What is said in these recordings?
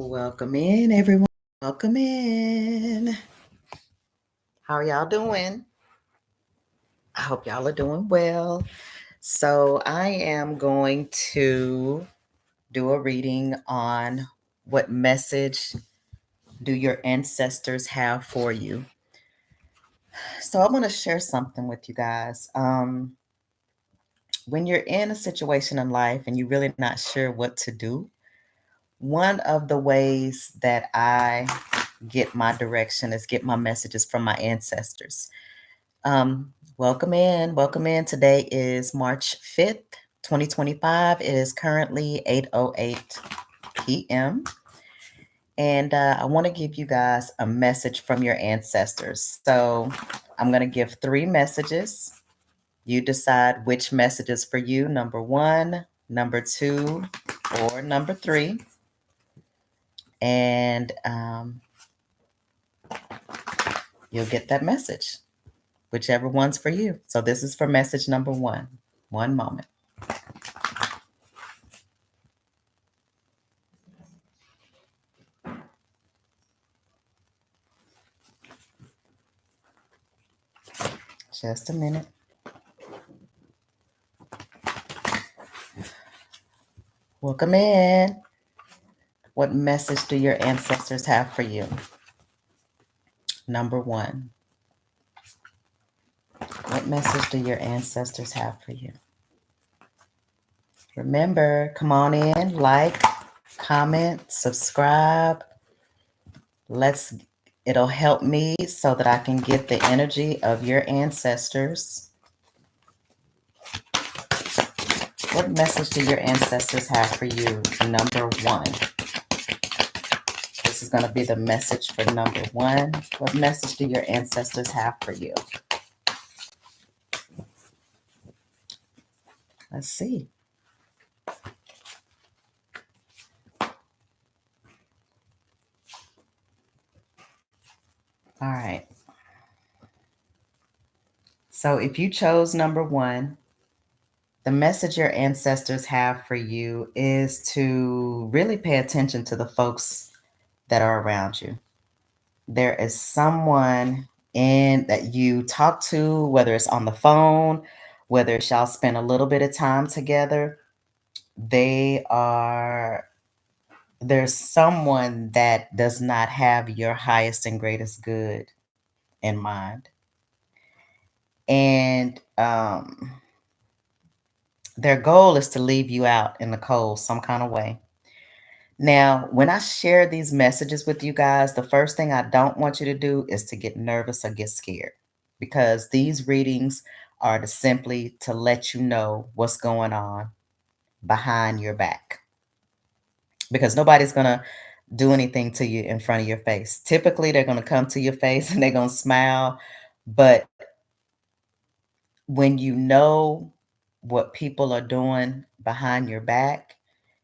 Welcome in, everyone. Welcome in. How are y'all doing? I hope y'all are doing well. So, I am going to do a reading on what message do your ancestors have for you. So, I'm going to share something with you guys. When you're in a situation in life and you're really not sure what to do, one of the ways that I get my direction is get my messages from my ancestors. Welcome in. Welcome in. Today is March 5th, 2025. It is currently 8:08 p.m. And I want to give you guys a message from your ancestors. So I'm going to give 3 messages. You decide which message is for you, number 1, number 2, or number 3. And you'll get that message, whichever one's for you. So this is for message number 1. One moment. Just a minute. Welcome in. What message do your ancestors have for you? Number 1. What message do your ancestors have for you? Remember, come on in, like, comment, subscribe. It'll help me so that I can get the energy of your ancestors. What message do your ancestors have for you? Number 1. This is going to be the message for number 1. What message do your ancestors have for you? Let's see. All right. So if you chose number 1, the message your ancestors have for you is to really pay attention to the folks that are around you. There is someone that you talk to, whether it's on the phone, whether it's y'all spend a little bit of time together. There's someone that does not have your highest and greatest good in mind. And their goal is to leave you out in the cold some kind of way. Now, when I share these messages with you guys, the first thing I don't want you to do is to get nervous or get scared, because these readings are simply to let you know what's going on behind your back, because nobody's going to do anything to you in front of your face. Typically, they're going to come to your face and they're going to smile. But when you know what people are doing behind your back,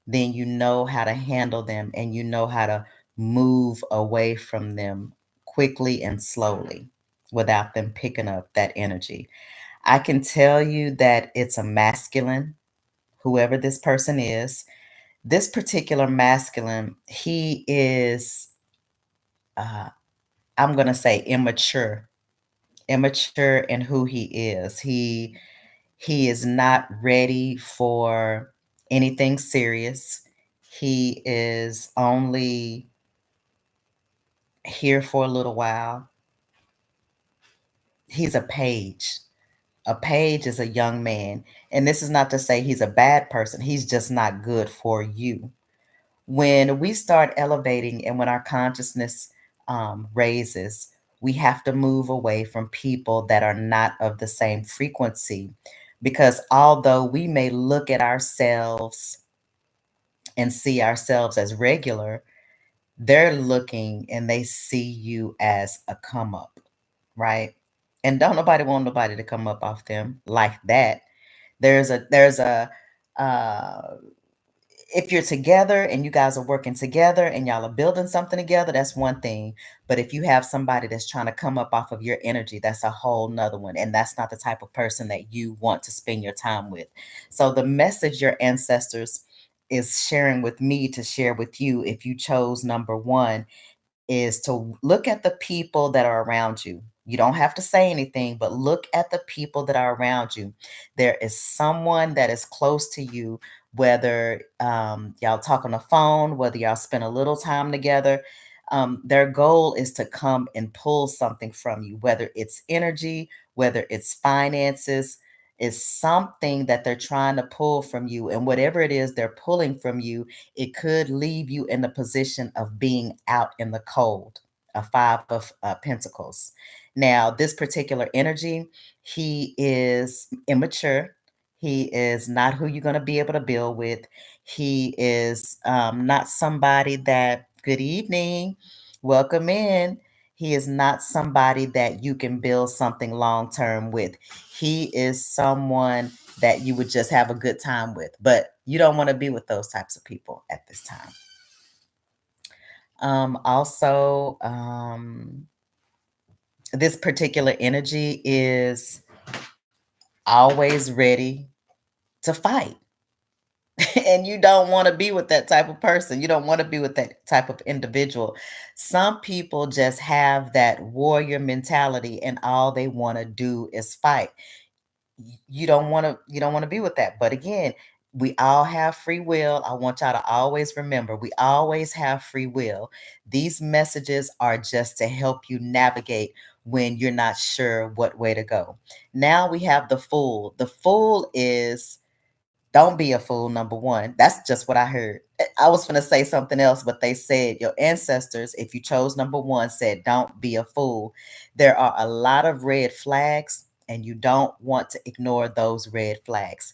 then you know how to handle them and you know how to move away from them quickly and slowly without them picking up that energy. I can tell you that it's a masculine, whoever this person is. This particular masculine, he is, I'm going to say immature in who he is. He is not ready for anything serious. He is only here for a little while. He's a page. A page is a young man. And this is not to say he's a bad person. He's just not good for you. When we start elevating and when our consciousness raises, we have to move away from people that are not of the same frequency. Because although we may look at ourselves and see ourselves as regular, they're looking and they see you as a come up, right? And don't nobody want nobody to come up off them like that. There's a if you're together and you guys are working together and y'all are building something together, that's one thing. But if you have somebody that's trying to come up off of your energy, that's a whole nother one. And that's not the type of person that you want to spend your time with. So the message your ancestors is sharing with me to share with you if you chose number one is to look at the people that are around you. You don't have to say anything, but look at the people that are around you. There is someone that is close to you, whether y'all talk on the phone, whether y'all spend a little time together. Their goal is to come and pull something from you, whether it's energy, whether it's finances, is something that they're trying to pull from you. And whatever it is they're pulling from you, it could leave you in the position of being out in the cold. A five of pentacles. Now, this particular energy, he is immature. He is not who you're going to be able to build with. He is not somebody that, good evening, welcome in. He is not somebody that you can build something long term with. He is someone that you would just have a good time with, but you don't want to be with those types of people at this time. Also, this particular energy is always ready to fight. And you don't want to be with that type of person. You don't want to be with that type of individual. Some people just have that warrior mentality and all they want to do is fight. You don't want to be with that. But again, we all have free will. I want y'all to always remember we always have free will. These messages are just to help you navigate when you're not sure what way to go. Now we have the fool. The fool is, don't be a fool, number one. That's just what I heard. I was going to say something else, but they said your ancestors, if you chose number one, said don't be a fool. There are a lot of red flags, and you don't want to ignore those red flags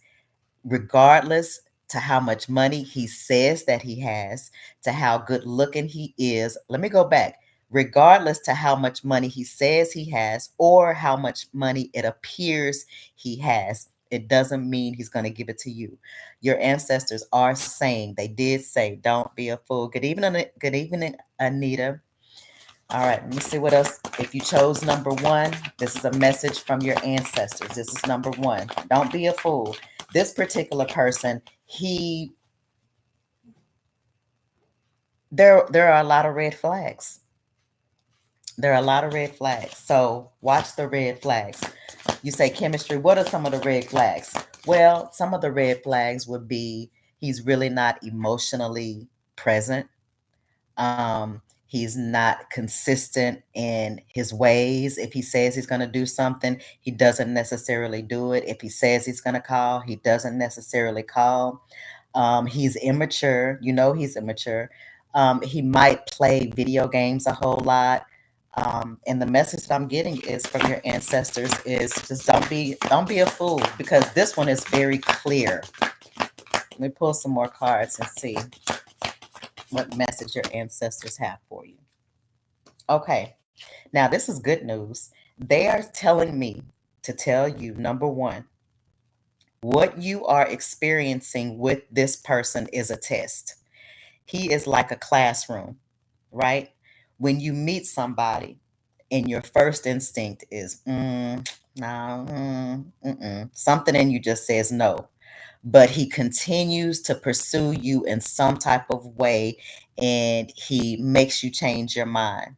regardless to how much money he says that he has, to how good looking he is. Let me go back. Regardless to how much money he says he has or how much money it appears he has, it doesn't mean he's going to give it to you. Your ancestors are saying, they did say, don't be a fool. Good evening, Anita. All right, let me see what else. If you chose number one, this is a message from your ancestors. This is number one. Don't be a fool. This particular person, there are a lot of red flags. There are a lot of red flags. So watch the red flags. You say chemistry. What are some of the red flags? Well, some of the red flags would be he's really not emotionally present. He's not consistent in his ways. If he says he's going to do something, he doesn't necessarily do it. If he says he's going to call, he doesn't necessarily call. He's immature. You know he's immature. He might play video games a whole lot. And the message that I'm getting is from your ancestors is just don't be a fool, because this one is very clear. Let me pull some more cards and see what message your ancestors have for you. Okay, now this is good news. They are telling me to tell you, number one, what you are experiencing with this person is a test. He is like a classroom, right? When you meet somebody and your first instinct is, no, something in you just says no. But he continues to pursue you in some type of way, and he makes you change your mind,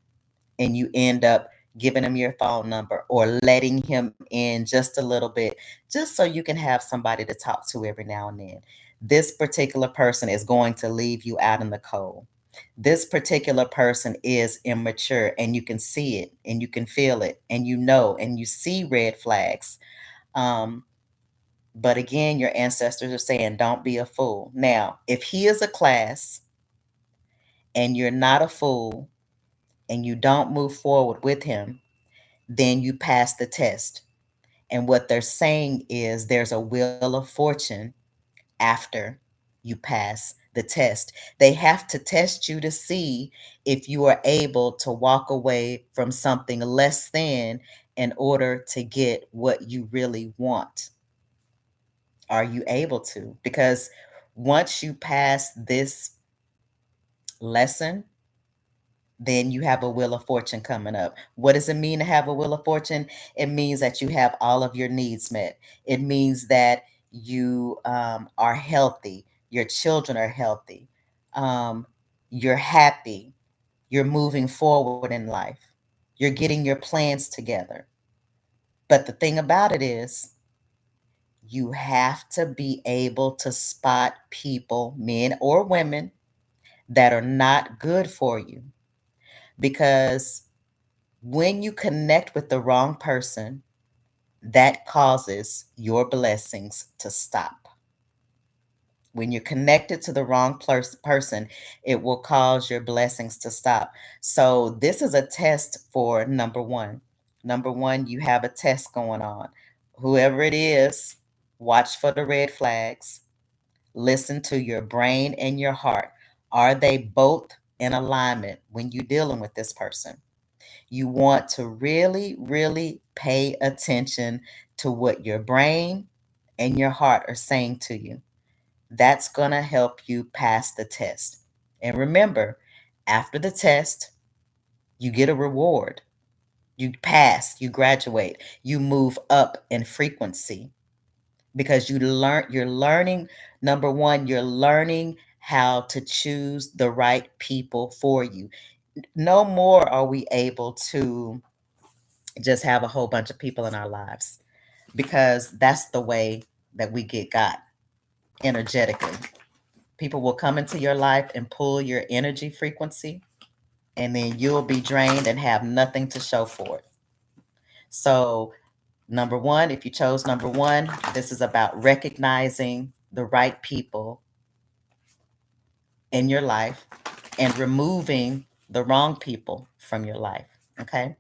and you end up giving him your phone number or letting him in just a little bit, just so you can have somebody to talk to every now and then. This particular person is going to leave you out in the cold. This particular person is immature, and you can see it and you can feel it, and you know, and you see red flags. But again, your ancestors are saying, don't be a fool. Now, if he is a class and you're not a fool and you don't move forward with him, then you pass the test. And what they're saying is there's a wheel of fortune after you pass the test. They have to test you to see if you are able to walk away from something less than in order to get what you really want. Are you able to? Because once you pass this lesson, then you have a wheel of fortune coming up. What does it mean to have a wheel of fortune? It means that you have all of your needs met. It means that you are healthy. your children are healthy, um, you're happy, you're moving forward in life, you're getting your plans together. But the thing about it is, you have to be able to spot people, men or women, that are not good for you. Because when you connect with the wrong person, that causes your blessings to stop. When you're connected to the wrong person, it will cause your blessings to stop. So, this is a test for number one. Number one, you have a test going on. Whoever it is, watch for the red flags. Listen to your brain and your heart. Are they both in alignment when you're dealing with this person? You want to really, really pay attention to what your brain and your heart are saying to you. That's going to help you pass the test. And remember, after the test, you get a reward. You pass, you graduate, you move up in frequency because you're learning. Number one, you're learning how to choose the right people for you. No more are we able to just have a whole bunch of people in our lives, because that's the way that we get got energetically. People will come into your life and pull your energy frequency, and then you'll be drained and have nothing to show for it. So, number one, if you chose number one, this is about recognizing the right people in your life and removing the wrong people from your life. Okay.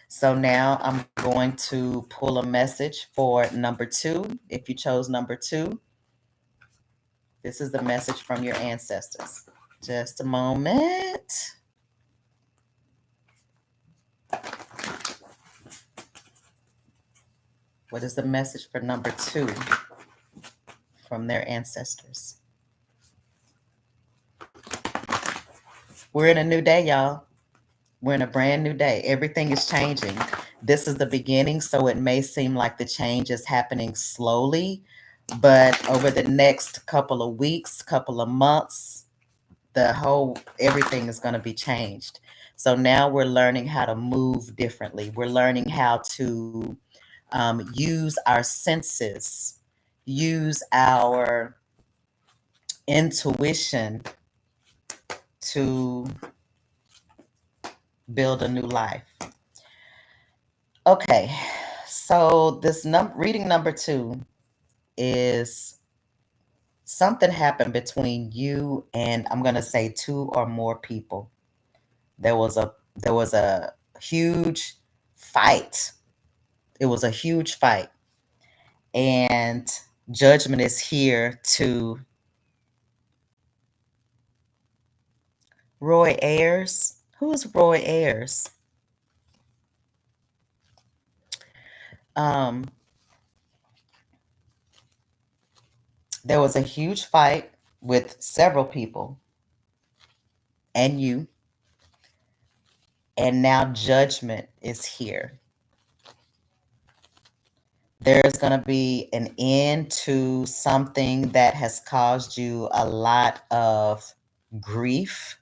So now I'm going to pull a message for number two. If you chose number two, this is the message from your ancestors. Just a moment. What is the message for number two from their ancestors? We're in a new day, y'all. We're in a brand new day. Everything is changing. This is the beginning, so it may seem like the change is happening slowly, but over the next couple of weeks, couple of months, everything is going to be changed. So now we're learning how to move differently. We're learning how to use our senses, use our intuition to build a new life. Okay, so this reading number two is something happened between you and, I'm going to say, two or more people. There was a huge fight. It was a huge fight, and judgment is here to Roy Ayers. Who is Roy Ayers? There was a huge fight with several people and you, and now judgment is here. There's going to be an end to something that has caused you a lot of grief.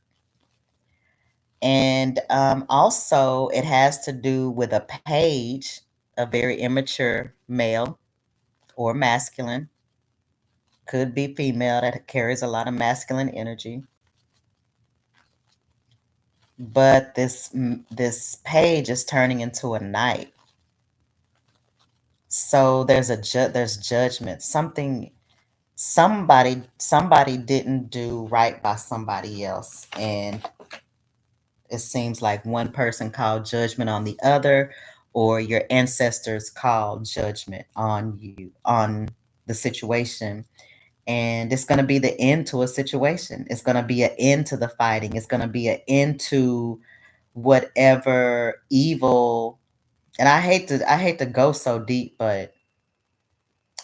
And also, it has to do with a page, a very immature male or masculine, could be female, that carries a lot of masculine energy. But this page is turning into a knight. So there's judgment. Somebody didn't do right by somebody else, and it seems like one person called judgment on the other, or your ancestors called judgment on you, on the situation. And it's going to be the end to a situation. It's going to be an end to the fighting. It's going to be an end to whatever evil. And I hate to go so deep, but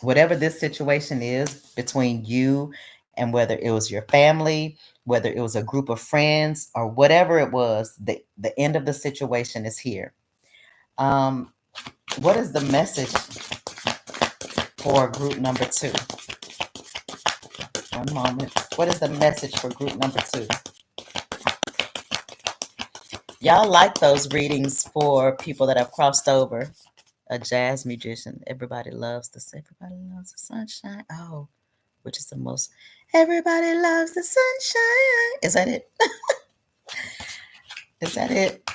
whatever this situation is between you and whether it was your family, whether it was a group of friends, or whatever it was, the end of the situation is here. What is the message for group number two? One moment. What is the message for group number 2? Y'all like those readings for people that have crossed over. A jazz musician. Everybody loves the sunshine. Oh, which is the most. Everybody loves the sunshine. Is that it? Is that it?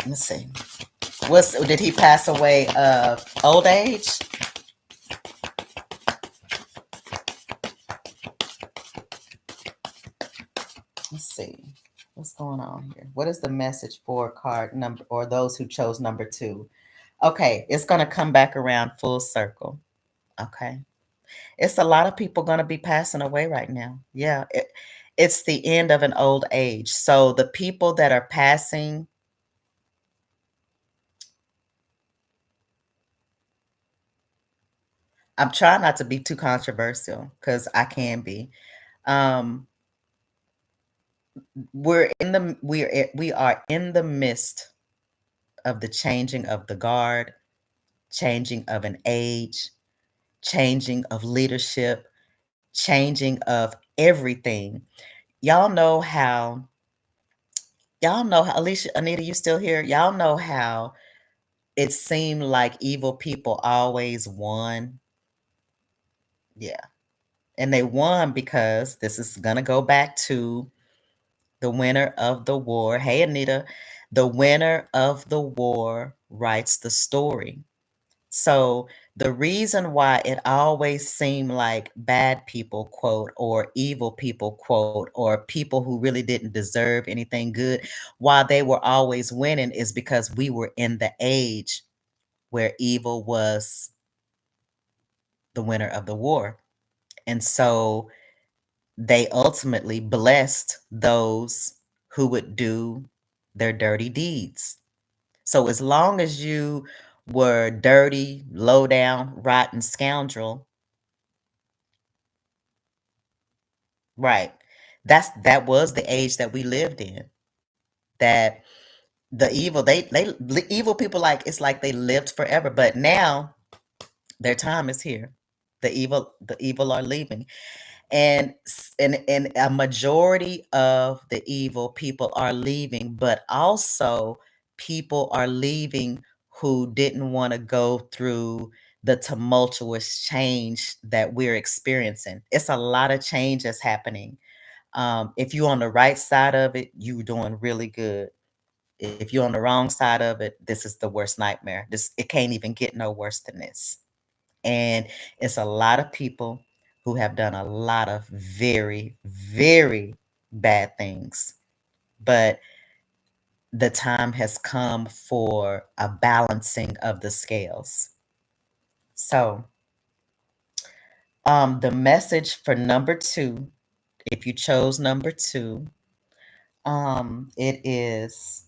Let's see. Did he pass away of old age? Let's see. What's going on here? What is the message for card number, or those who chose number 2? Okay, it's going to come back around full circle. Okay. It's a lot of people going to be passing away right now. Yeah. It's the end of an old age. So the people that are passing, I'm trying not to be too controversial because I can be. Um, we are in the midst of the changing of the guard, changing of an age, changing of leadership, changing of everything. Y'all know how, Alicia, Anita, you still here? Y'all know how it seemed like evil people always won? Yeah. And they won because this is going to go back to the winner of the war. Hey, Anita, the winner of the war writes the story. So the reason why it always seemed like bad people, quote, or evil people, quote, or people who really didn't deserve anything good, while they were always winning, is because we were in the age where evil was the winner of the war. And so they ultimately blessed those who would do their dirty deeds. So as long as you were dirty, low down, rotten scoundrel, right? That was the age that we lived in. That the evil evil people, like, it's like they lived forever, but now their time is here. The evil are leaving. And a majority of the evil people are leaving, but also people are leaving who didn't want to go through the tumultuous change that we're experiencing. It's a lot of change that's happening. If you're on the right side of it, you're doing really good. If you're on the wrong side of it, this is the worst nightmare. It can't even get no worse than this. And it's a lot of people who have done a lot of very, very bad things. But the time has come for a balancing of the scales. So, the message for number 2, if you chose number 2, it is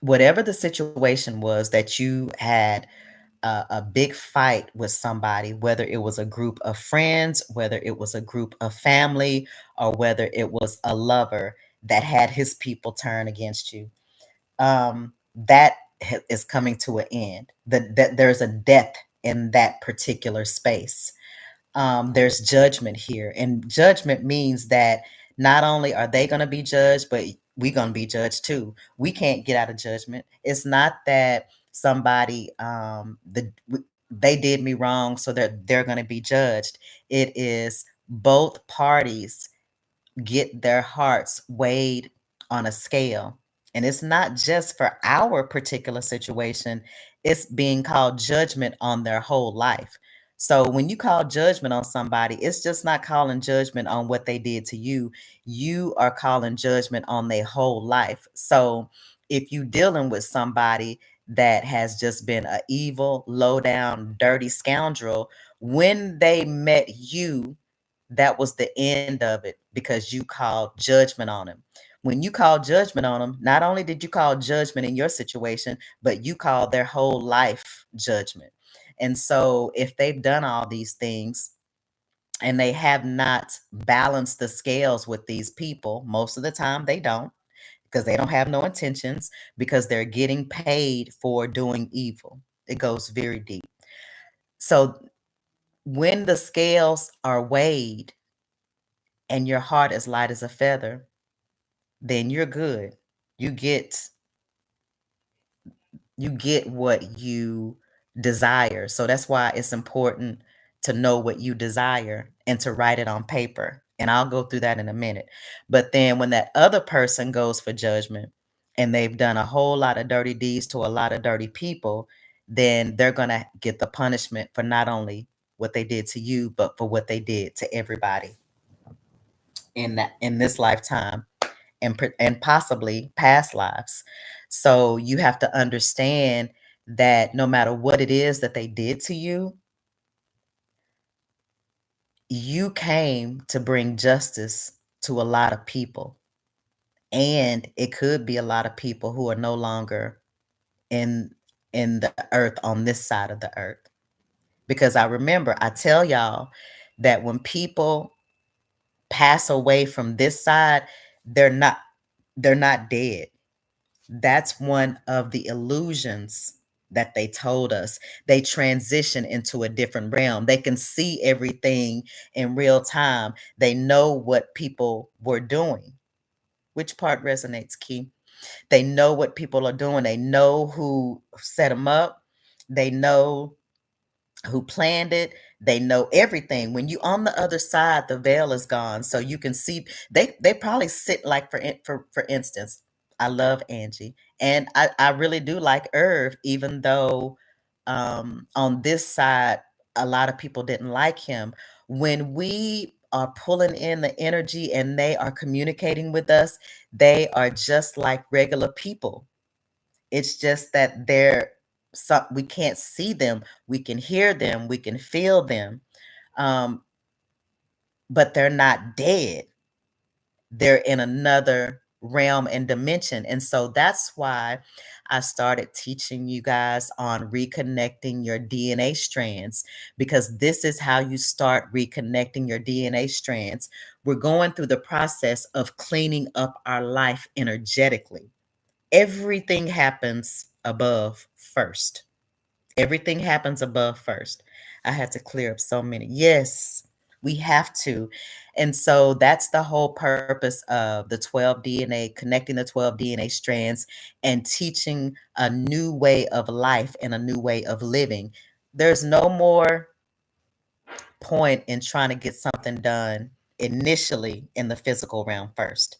whatever the situation was that you had a big fight with somebody, whether it was a group of friends, whether it was a group of family, or whether it was a lover that had his people turn against you. That is coming to an end. That there's a death in that particular space. There's judgment here, and judgment means that not only are they going to be judged, but we're going to be judged too. We can't get out of judgment. It's not that somebody they did me wrong, so they're going to be judged. It is both parties get their hearts weighed on a scale. And it's not just for our particular situation, it's being called judgment on their whole life. So when you call judgment on somebody, it's just not calling judgment on what they did to you. You are calling judgment on their whole life. So if you dealing with somebody that has just been an evil, low down, dirty scoundrel, when they met you, that was the end of it because you called judgment on him. When you called judgment on them, not only did you call judgment in your situation, but you called their whole life judgment. And so if they've done all these things and they have not balanced the scales with these people, most of the time they don't, because they don't have no intentions, because they're getting paid for doing evil. It goes very deep. So when the scales are weighed and your heart is light as a feather, then you're good. You get you get what you desire. So that's why it's important to know what you desire and to write it on paper. And I'll go through that in a minute. But then when that other person goes for judgment and they've done a whole lot of dirty deeds to a lot of dirty people, then they're going to get the punishment for not only what they did to you, but for what they did to everybody in this lifetime and possibly past lives. So you have to understand that no matter what it is that they did to you, you came to bring justice to a lot of people. And it could be a lot of people who are no longer in in the earth on this side of the earth. Because I remember I tell y'all that when people pass away from this side, they're not they're not dead. That's one of the illusions that they told us. They transition into a different realm. They can see everything in real time. They know what people were doing. Which part resonates, Key? They know what people are doing. They know who set them up. They know who planned it. They know everything. When you on the other side, the veil is gone, so you can see. They probably sit like for instance. I love Angie, and I really do like Irv, even though on this side a lot of people didn't like him. When we are pulling in the energy and they are communicating with us, they are just like regular people. It's just that we can't see them. We can hear them. We can feel them. Um, but they're not dead. They're in another realm and dimension. And so that's why I started teaching you guys on reconnecting your DNA strands, because this is how you start reconnecting your DNA strands. We're going through the process of cleaning up our life energetically. Everything happens above first. Everything happens above first. I had to clear up so many. Yes, we have to. And so that's the whole purpose of the 12 DNA, connecting the 12 DNA strands and teaching a new way of life and a new way of living. There's no more point in trying to get something done initially in the physical realm first.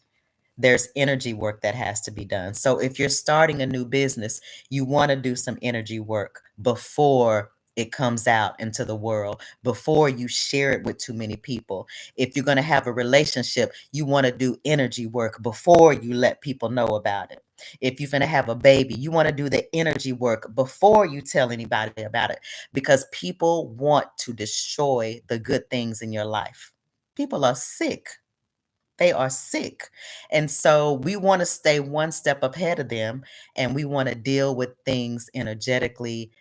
There's energy work that has to be done. So if you're starting a new business, you want to do some energy work before it comes out into the world, before you share it with too many people. If you're going to have a relationship, you want to do energy work before you let people know about it. If you're going to have a baby, you want to do the energy work before you tell anybody about it, because people want to destroy the good things in your life. People are sick. They are sick. And so we want to stay one step ahead of them, and we want to deal with things energetically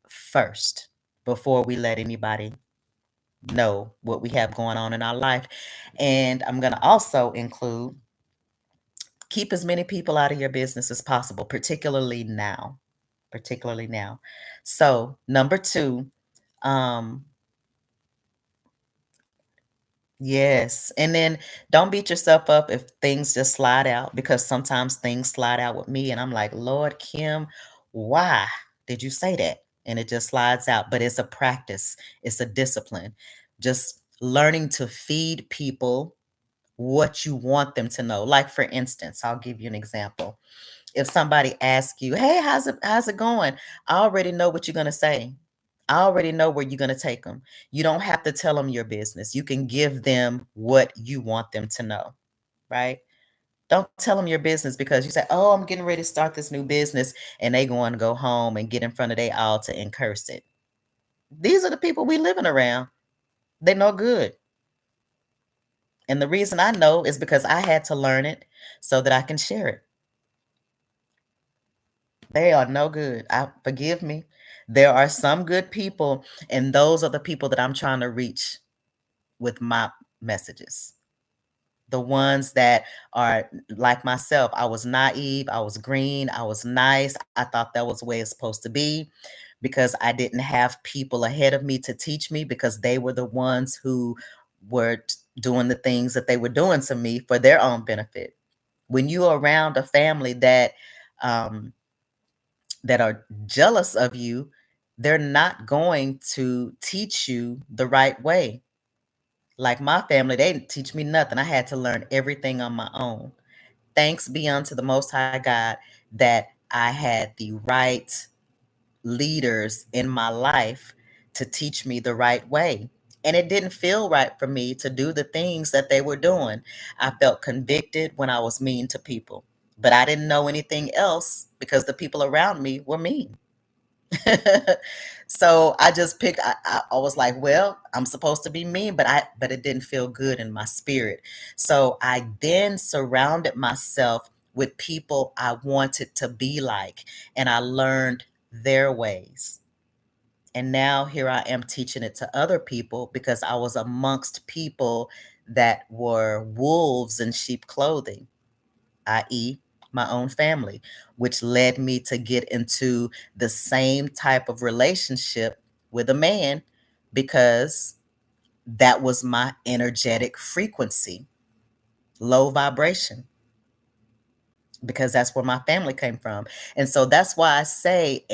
first before we let anybody know what we have going on in our life. And I'm going to also include keep as many people out of your business as possible, particularly now. Particularly now. So, number 2, um, yes. And then don't beat yourself up if things just slide out, because sometimes things slide out with me and I'm like, Lord, Kim, why did you say that? And it just slides out. But it's a practice, it's a discipline. Just learning to feed people what you want them to know. Like, for instance, I'll give you an example. If somebody asks you, hey, how's it going? I already know what you're going to say. I already know where you're going to take them. You don't have to tell them your business. You can give them what you want them to know, right? Don't tell them your business because you say, oh, I'm getting ready to start this new business, and they going to go home and get in front of their altar and curse it. These are the people we living around. They no good. And the reason I know is because I had to learn it so that I can share it. They are no good. Forgive me. There are some good people, and those are the people that I'm trying to reach with my messages. The ones that are like myself. I was naive, I was green, I was nice. I thought that was the way it's supposed to be because I didn't have people ahead of me to teach me, because they were the ones who were doing the things that they were doing to me for their own benefit. When you're around a family um, that are jealous of you, they're not going to teach you the right way. Like my family, they didn't teach me nothing. I had to learn everything on my own. Thanks be unto the Most High God that I had the right leaders in my life to teach me the right way. And it didn't feel right for me to do the things that they were doing. I felt convicted when I was mean to people, but I didn't know anything else because the people around me were mean. So I just picked. I was like, well, I'm supposed to be mean, but it didn't feel good in my spirit. So I then surrounded myself with people I wanted to be like, and I learned their ways. And now here I am teaching it to other people because I was amongst people that were wolves in sheep clothing, i.e., my own family, which led me to get into the same type of relationship with a man because that was my energetic frequency, low vibration, because that's where my family came from. And so that's why I say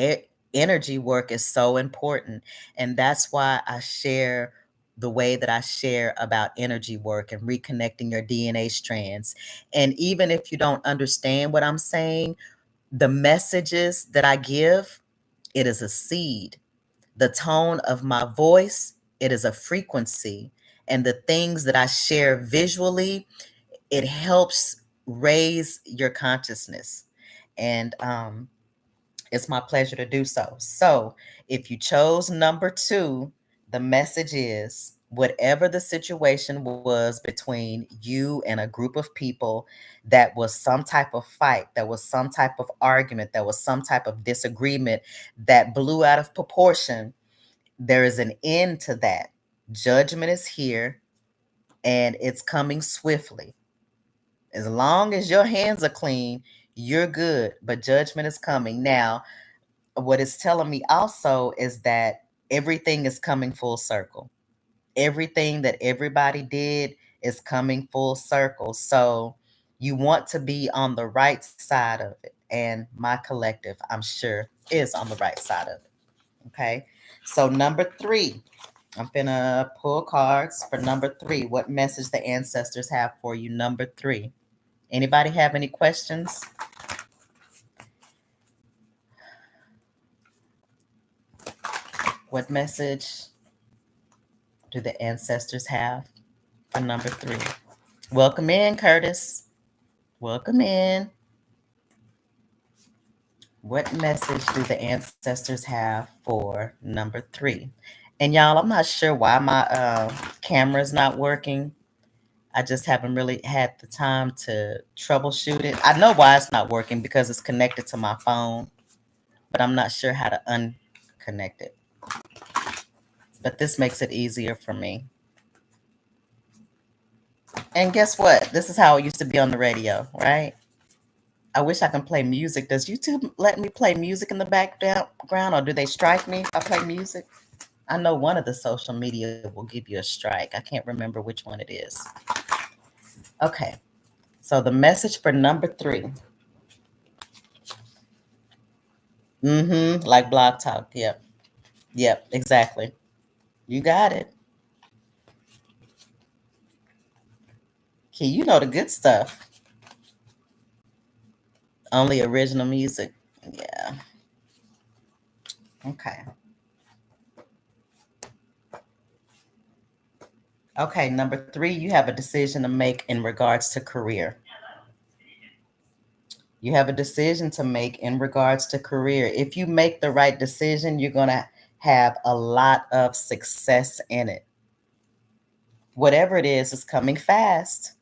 energy work is so important. And that's why I share the way that I share about energy work and reconnecting your DNA strands. And even if you don't understand what I'm saying, the messages that I give, it is a seed. The tone of my voice, it is a frequency. And the things that I share visually, it helps raise your consciousness. And it's my pleasure to do so. So if you chose number 2, the message is whatever the situation was between you and a group of people, that was some type of fight, that was some type of argument, that was some type of disagreement that blew out of proportion, there is an end to that. Judgment is here and it's coming swiftly. As long as your hands are clean, you're good, but judgment is coming. Now, what it's telling me also is that everything is coming full circle. Everything that everybody did is coming full circle. So you want to be on the right side of it. And my collective, I'm sure, is on the right side of it. Okay. So, number 3, I'm gonna pull cards for number 3. What message the ancestors have for you, number 3? Anybody have any questions? What message do the ancestors have for number 3? Welcome in, Curtis. Welcome in. What message do the ancestors have for number 3? And y'all, I'm not sure why my camera is not working. I just haven't really had the time to troubleshoot it. I know why it's not working because it's connected to my phone, but I'm not sure how to unconnect it. But this makes it easier for me. And guess what? This is how it used to be on the radio, right? I wish I can play music. Does YouTube let me play music in the background, or do they strike me if I play music? I know one of the social media will give you a strike. I can't remember which one it is. Okay. So the message for number 3. Like Blog Talk. Yep. Yep, exactly. You got it. Key, you know the good stuff. Only original music. Yeah. Okay. Okay, number 3, you have a decision to make in regards to career. You have a decision to make in regards to career. If you make the right decision, you're going to have a lot of success in it. Whatever it is coming fast.